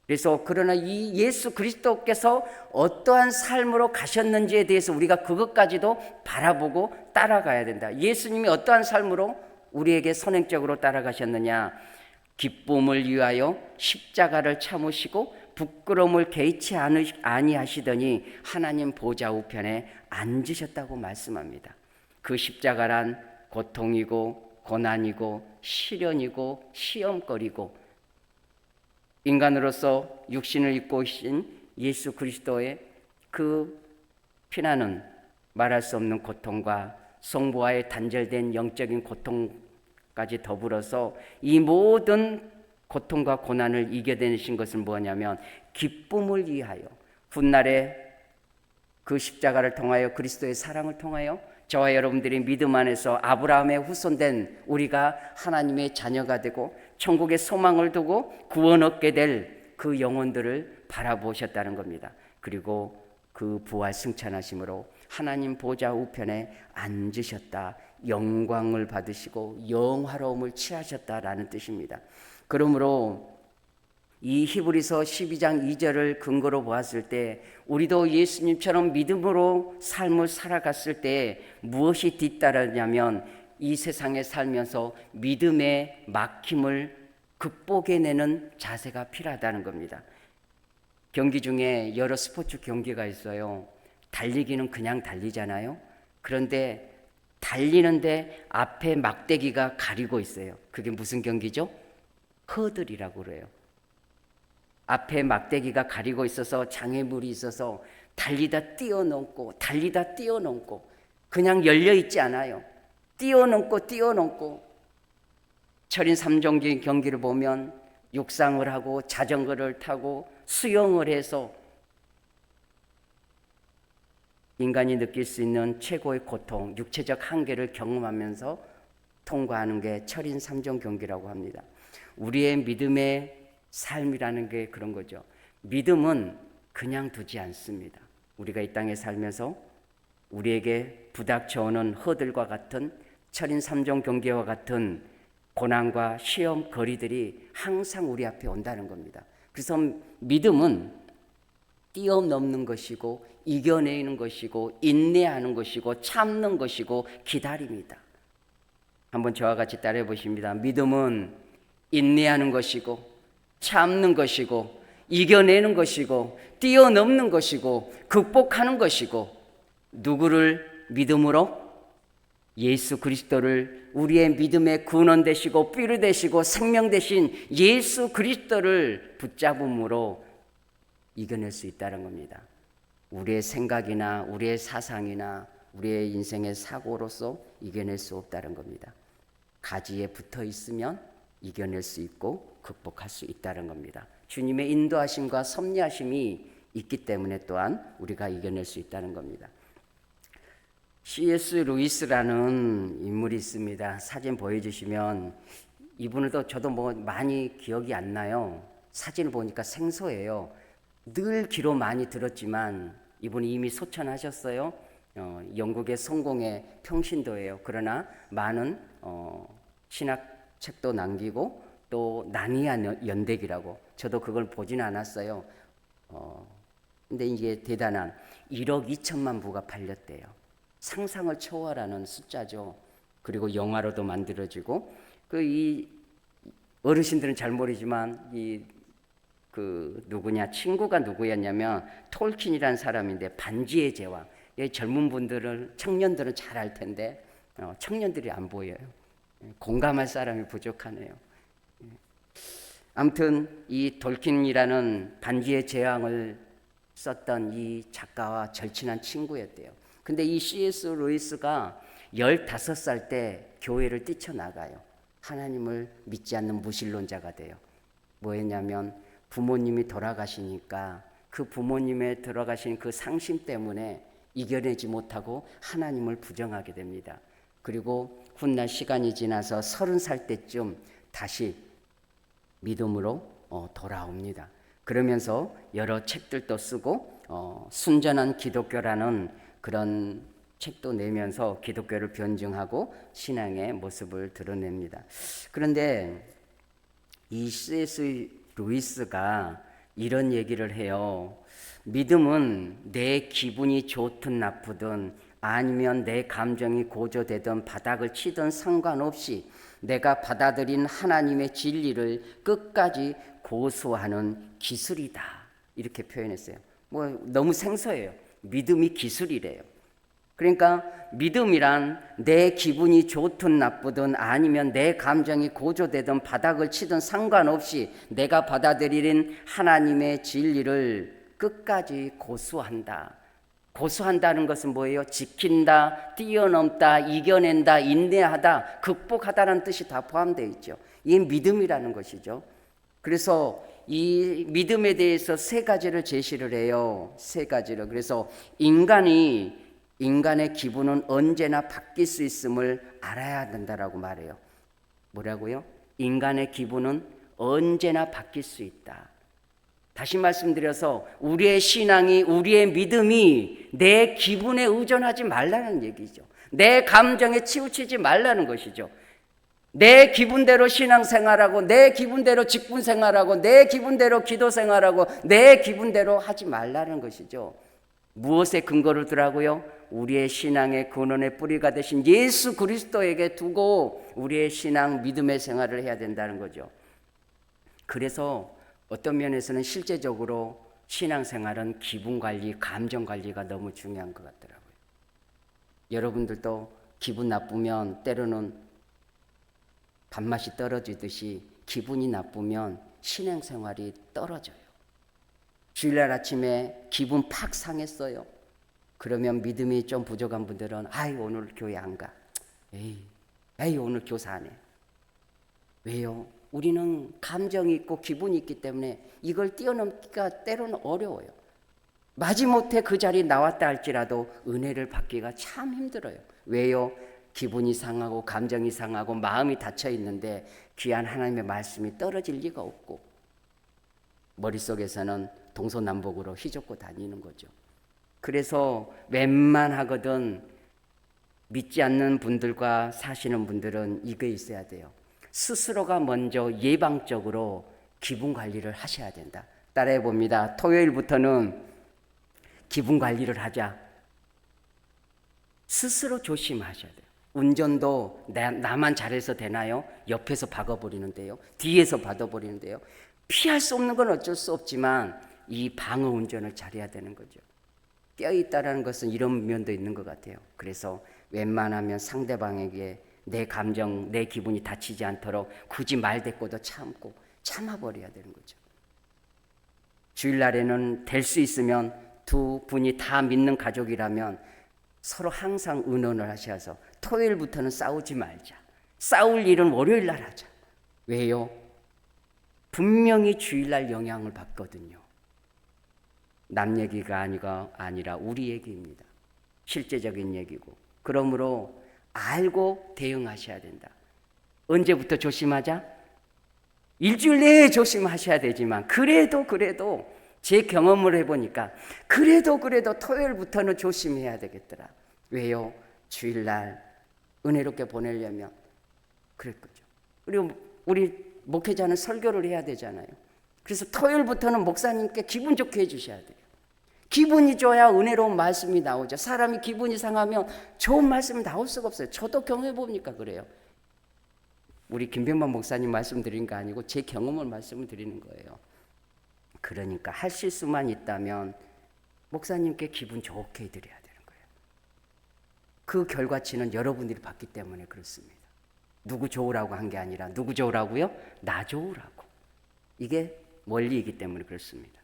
Speaker 1: 그래서 그러나 이 예수 그리스도께서 어떠한 삶으로 가셨는지에 대해서 우리가 그것까지도 바라보고 따라가야 된다. 예수님이 어떠한 삶으로 우리에게 선행적으로 따라가셨느냐? 기쁨을 위하여 십자가를 참으시고 부끄러움을 개의치 아니하시더니 하나님 보좌 우편에 앉으셨다고 말씀합니다. 그 십자가란 고통이고 고난이고 시련이고 시험거리고 인간으로서 육신을 입고 오신 예수 그리스도의 그 피나는 말할 수 없는 고통과 성부와의 단절된 영적인 고통까지 더불어서 이 모든 고통과 고난을 이겨내신 것은 뭐냐면 기쁨을 위하여 훗날에 그 십자가를 통하여 그리스도의 사랑을 통하여 저와 여러분들이 믿음 안에서 아브라함의 후손된 우리가 하나님의 자녀가 되고 천국의 소망을 두고 구원 얻게 될 그 영혼들을 바라보셨다는 겁니다. 그리고 그 부활 승천하심으로 하나님 보좌 우편에 앉으셨다. 영광을 받으시고 영화로움을 취하셨다라는 뜻입니다. 그러므로 이 히브리서 12장 2절을 근거로 보았을 때 우리도 예수님처럼 믿음으로 삶을 살아갔을 때 무엇이 뒤따르냐면 이 세상에 살면서 믿음의 막힘을 극복해내는 자세가 필요하다는 겁니다. 경기 중에 여러 스포츠 경기가 있어요. 달리기는 그냥 달리잖아요. 그런데 달리는데 앞에 막대기가 가리고 있어요. 그게 무슨 경기죠? 허들이라고 그래요. 앞에 막대기가 가리고 있어서 장애물이 있어서 달리다 뛰어넘고 달리다 뛰어넘고 그냥 열려있지 않아요. 뛰어넘고 철인 3종기 경기를 보면 육상을 하고 자전거를 타고 수영을 해서 인간이 느낄 수 있는 최고의 고통, 육체적 한계를 경험하면서 통과하는 게 철인 3종 경기라고 합니다. 우리의 믿음의 삶이라는 게 그런 거죠. 믿음은 그냥 두지 않습니다. 우리가 이 땅에 살면서 우리에게 부닥쳐오는 허들과 같은 철인 3종 경계와 같은 고난과 시험 거리들이 항상 우리 앞에 온다는 겁니다. 그래서 믿음은 뛰어넘는 것이고 이겨내는 것이고 인내하는 것이고 참는 것이고 기다립니다. 한번 저와 같이 따라해 보십니다. 믿음은 인내하는 것이고 참는 것이고 이겨내는 것이고 뛰어넘는 것이고 극복하는 것이고 누구를 믿음으로? 예수 그리스도를 우리의 믿음의 근원 되시고 뼈를 되시고 생명 되신 예수 그리스도를 붙잡음으로 이겨낼 수 있다는 겁니다. 우리의 생각이나 우리의 사상이나 우리의 인생의 사고로서 이겨낼 수 없다는 겁니다. 가지에 붙어 있으면 이겨낼 수 있고 극복할 수 있다는 겁니다. 주님의 인도하심과 섭리하심이 있기 때문에 또한 우리가 이겨낼 수 있다는 겁니다. C.S. 루이스라는 인물이 있습니다. 사진 보여주시면 이분은 또 저도 많이 기억이 안 나요. 사진을 보니까 생소해요. 늘 귀로 많이 들었지만 이분이 이미 소천하셨어요. 영국의 성공의 평신도예요. 그러나 많은 신학책도 남기고 또 나니아 연대기라고 저도 그걸 보진 않았어요. 근데 이게 대단한 1억 2천만 부가 팔렸대요. 상상을 초월하는 숫자죠. 그리고 영화로도 만들어지고 이 어르신들은 잘 모르지만 친구가 누구였냐면 톨킨이라는 사람인데 반지의 제왕. 젊은 분들은 청년들은 잘 알 텐데 청년들이 안 보여요. 공감할 사람이 부족하네요. 아무튼 이 톨킨이라는 반지의 제왕을 썼던 이 작가와 절친한 친구였대요. 근데 이 C.S. 루이스가 15살 때 교회를 뛰쳐나가요. 하나님을 믿지 않는 무신론자가 돼요. 뭐였냐면 부모님이 돌아가시니까 그 부모님의 돌아가신 그 상심 때문에 이겨내지 못하고 하나님을 부정하게 됩니다. 그리고 훗날 시간이 지나서 30살 때쯤 다시 믿음으로 돌아옵니다. 그러면서 여러 책들도 쓰고 순전한 기독교라는 그런 책도 내면서 기독교를 변증하고 신앙의 모습을 드러냅니다. 그런데 이 C.S. 루이스가 이런 얘기를 해요. 믿음은 내 기분이 좋든 나쁘든 아니면 내 감정이 고조되든 바닥을 치든 상관없이 내가 받아들인 하나님의 진리를 끝까지 고수하는 기술이다. 이렇게 표현했어요. 너무 생소해요. 믿음이 기술이래요. 그러니까 믿음이란 내 기분이 좋든 나쁘든 아니면 내 감정이 고조되든 바닥을 치든 상관없이 내가 받아들이는 하나님의 진리를 끝까지 고수한다. 고수한다는 것은 뭐예요? 지킨다, 뛰어넘다, 이겨낸다, 인내하다, 극복하다라는 뜻이 다 포함되어 있죠. 이게 믿음이라는 것이죠. 그래서 이 믿음에 대해서 3가지를 제시를 해요. 3가지를. 그래서 인간의 기분은 언제나 바뀔 수 있음을 알아야 된다라고 말해요. 뭐라고요? 인간의 기분은 언제나 바뀔 수 있다. 다시 말씀드려서 우리의 신앙이, 우리의 믿음이 내 기분에 의존하지 말라는 얘기죠. 내 감정에 치우치지 말라는 것이죠. 내 기분대로 신앙생활하고 내 기분대로 직분생활하고 내 기분대로 기도생활하고 내 기분대로 하지 말라는 것이죠. 무엇에 근거를 두라고요? 우리의 신앙의 근원의 뿌리가 되신 예수 그리스도에게 두고 우리의 신앙 믿음의 생활을 해야 된다는 거죠. 그래서 어떤 면에서는 실제적으로 신앙생활은 기분관리, 감정관리가 너무 중요한 것 같더라고요. 여러분들도 기분 나쁘면 때로는 밥맛이 떨어지듯이 기분이 나쁘면 신앙생활이 떨어져요. 주일날 아침에 기분 팍 상했어요. 그러면 믿음이 좀 부족한 분들은 아이 오늘 교회 안 가. 에이 오늘 교사 안 해. 왜요? 우리는 감정이 있고 기분이 있기 때문에 이걸 뛰어넘기가 때로는 어려워요. 마지못해 그 자리에 나왔다 할지라도 은혜를 받기가 참 힘들어요. 왜요? 기분이 상하고 감정이 상하고 마음이 닫혀 있는데 귀한 하나님의 말씀이 떨어질 리가 없고 머릿속에서는 동서남북으로 휘젓고 다니는 거죠. 그래서 웬만하거든 믿지 않는 분들과 사시는 분들은 이게 있어야 돼요. 스스로가 먼저 예방적으로 기분 관리를 하셔야 된다. 따라해 봅니다. 토요일부터는 기분 관리를 하자. 스스로 조심하셔야 돼요. 운전도 나만 잘해서 되나요? 옆에서 박아버리는데요. 뒤에서 받아버리는데요. 피할 수 없는 건 어쩔 수 없지만 이 방어 운전을 잘해야 되는 거죠. 껴있다라는 것은 이런 면도 있는 것 같아요. 그래서 웬만하면 상대방에게 내 감정, 내 기분이 다치지 않도록 굳이 말대꾸도 참고 참아버려야 되는 거죠. 주일날에는 될 수 있으면 두 분이 다 믿는 가족이라면 서로 항상 의논을 하셔서 토요일부터는 싸우지 말자. 싸울 일은 월요일날 하자. 왜요? 분명히 주일날 영향을 받거든요. 남 얘기가 아니라 우리 얘기입니다. 실제적인 얘기고. 그러므로 알고 대응하셔야 된다. 언제부터 조심하자? 일주일 내에 조심하셔야 되지만 그래도 제 경험을 해보니까 그래도 토요일부터는 조심해야 되겠더라. 왜요? 주일날 은혜롭게 보내려면 그랬거죠. 그리고 우리 목회자는 설교를 해야 되잖아요. 그래서 토요일부터는 목사님께 기분 좋게 해주셔야 돼요. 기분이 좋아야 은혜로운 말씀이 나오죠. 사람이 기분이 상하면 좋은 말씀이 나올 수가 없어요. 저도 경험해보니까 그래요. 우리 김병만 목사님 말씀드린 거 아니고 제 경험을 말씀을 드리는 거예요. 그러니까 할 실수만 있다면 목사님께 기분 좋게 해드려야 되는 거예요. 그 결과치는 여러분들이 받기 때문에 그렇습니다. 누구 좋으라고 한 게 아니라 누구 좋으라고요? 나 좋으라고. 이게 원리이기 때문에 그렇습니다.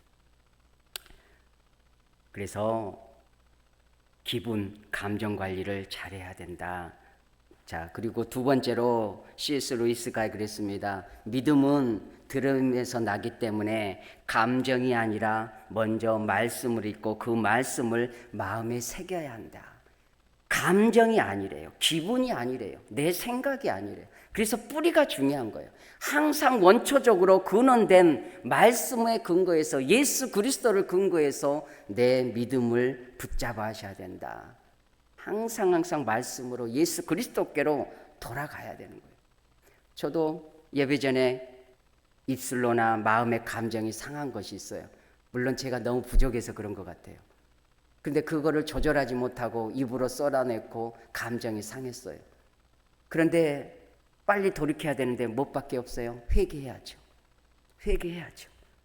Speaker 1: 그래서 기분, 감정 관리를 잘해야 된다. 자, 그리고 두 번째로 C.S. 루이스가 그랬습니다. 믿음은 들음에서 나기 때문에 감정이 아니라 먼저 말씀을 읽고 그 말씀을 마음에 새겨야 한다. 감정이 아니래요. 기분이 아니래요. 내 생각이 아니래요. 그래서 뿌리가 중요한 거예요. 항상 원초적으로 근원된 말씀의 근거에서 예수 그리스도를 근거해서 내 믿음을 붙잡아 하셔야 된다. 항상 말씀으로 예수 그리스도께로 돌아가야 되는 거예요. 저도 예배 전에 입술로나 마음의 감정이 상한 것이 있어요. 물론 제가 너무 부족해서 그런 것 같아요. 근데 그거를 조절하지 못하고 입으로 쏟아냈고 감정이 상했어요. 그런데 빨리 돌이켜야 되는데 뭐밖에 없어요? 회개해야죠.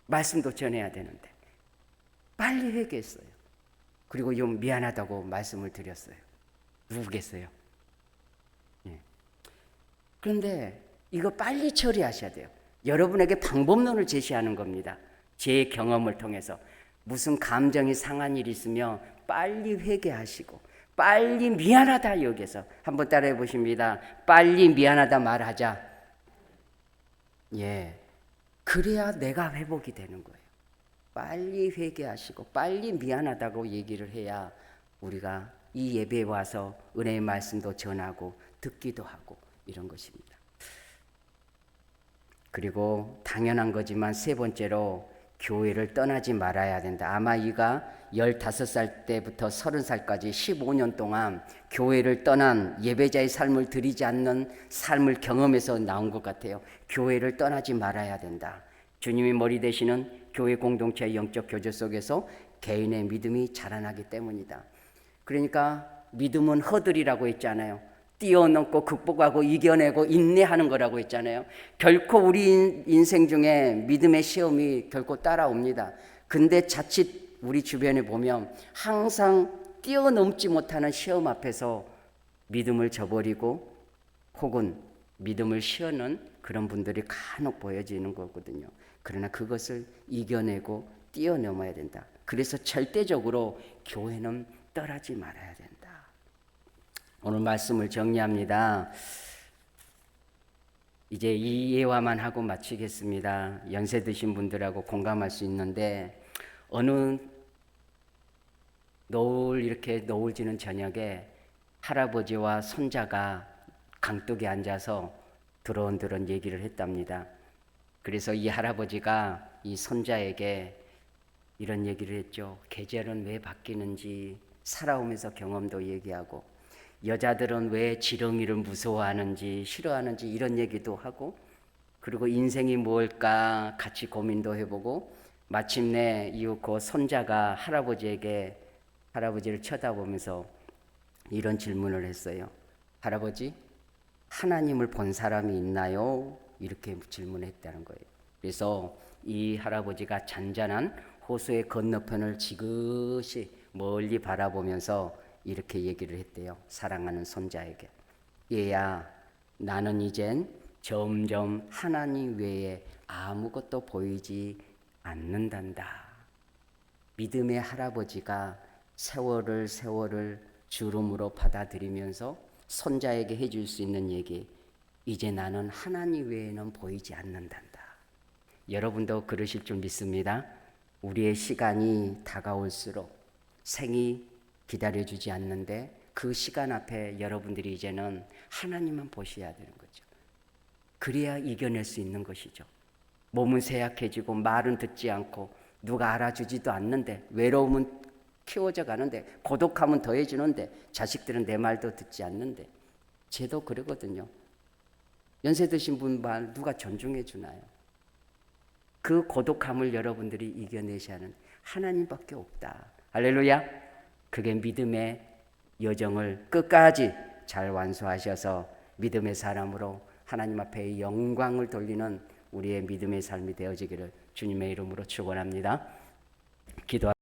Speaker 1: 말씀도 전해야 되는데 빨리 회개했어요. 그리고 좀 미안하다고 말씀을 드렸어요. 누구겠어요? 예. 그런데 이거 빨리 처리하셔야 돼요. 여러분에게 방법론을 제시하는 겁니다. 제 경험을 통해서 무슨 감정이 상한 일이 있으면 빨리 회개하시고 빨리 미안하다 여기서 한번 따라해 보십니다. 빨리 미안하다 말하자. 예, 그래야 내가 회복이 되는 거예요. 빨리 회개하시고 빨리 미안하다고 얘기를 해야 우리가 이 예배에 와서 은혜의 말씀도 전하고 듣기도 하고 이런 것입니다. 그리고 당연한 거지만 세 번째로 교회를 떠나지 말아야 된다. 아마 이가 15살 때부터 30살까지 15년 동안 교회를 떠난 예배자의 삶을 드리지 않는 삶을 경험해서 나온 것 같아요. 교회를 떠나지 말아야 된다. 주님이 머리 되시는 교회 공동체의 영적 교제 속에서 개인의 믿음이 자라나기 때문이다. 그러니까 믿음은 허들이라고 했잖아요. 뛰어넘고 극복하고 이겨내고 인내하는 거라고 했잖아요. 결코 우리 인생 중에 믿음의 시험이 결코 따라옵니다. 근데 자칫 우리 주변에 보면 항상 뛰어넘지 못하는 시험 앞에서 믿음을 저버리고 혹은 믿음을 쉬어는 그런 분들이 간혹 보여지는 거거든요. 그러나 그것을 이겨내고 뛰어넘어야 된다. 그래서 절대적으로 교회는 떠나지 말아야 된다. 오늘 말씀을 정리합니다. 이제 이 예화만 하고 마치겠습니다. 연세 드신 분들하고 공감할 수 있는데 어느 이렇게 노을 지는 저녁에 할아버지와 손자가 강둑에 앉아서 드런드런 얘기를 했답니다. 그래서 이 할아버지가 이 손자에게 이런 얘기를 했죠. 계절은 왜 바뀌는지 살아오면서 경험도 얘기하고 여자들은 왜 지렁이를 무서워하는지 싫어하는지 이런 얘기도 하고 그리고 인생이 뭘까 같이 고민도 해보고 마침내 이후 그 손자가 할아버지를 쳐다보면서 이런 질문을 했어요. 할아버지, 하나님을 본 사람이 있나요? 이렇게 질문했다는 거예요. 그래서 이 할아버지가 잔잔한 호수의 건너편을 지그시 멀리 바라보면서 이렇게 얘기를 했대요. 사랑하는 손자에게. 얘야, 나는 이젠 점점 하나님 외에 아무것도 보이지 않는단다. 믿음의 할아버지가 세월을 주름으로 받아들이면서 손자에게 해줄 수 있는 얘기, 이제 나는 하나님 외에는 보이지 않는단다. 여러분도 그러실 줄 믿습니다. 우리의 시간이 다가올수록 생이 기다려주지 않는데 그 시간 앞에 여러분들이 이제는 하나님만 보셔야 되는 거죠. 그래야 이겨낼 수 있는 것이죠. 몸은 쇠약해지고 말은 듣지 않고 누가 알아주지도 않는데 외로움은 키워져 가는데 고독함은 더해지는데 자식들은 내 말도 듣지 않는데 쟤도 그러거든요. 연세 드신 분 말 누가 존중해 주나요? 그 고독함을 여러분들이 이겨내셔야 하는 하나님밖에 없다. 할렐루야. 그게 믿음의 여정을 끝까지 잘 완수하셔서 믿음의 사람으로 하나님 앞에 영광을 돌리는 우리의 믿음의 삶이 되어지기를 주님의 이름으로 축원합니다. 기도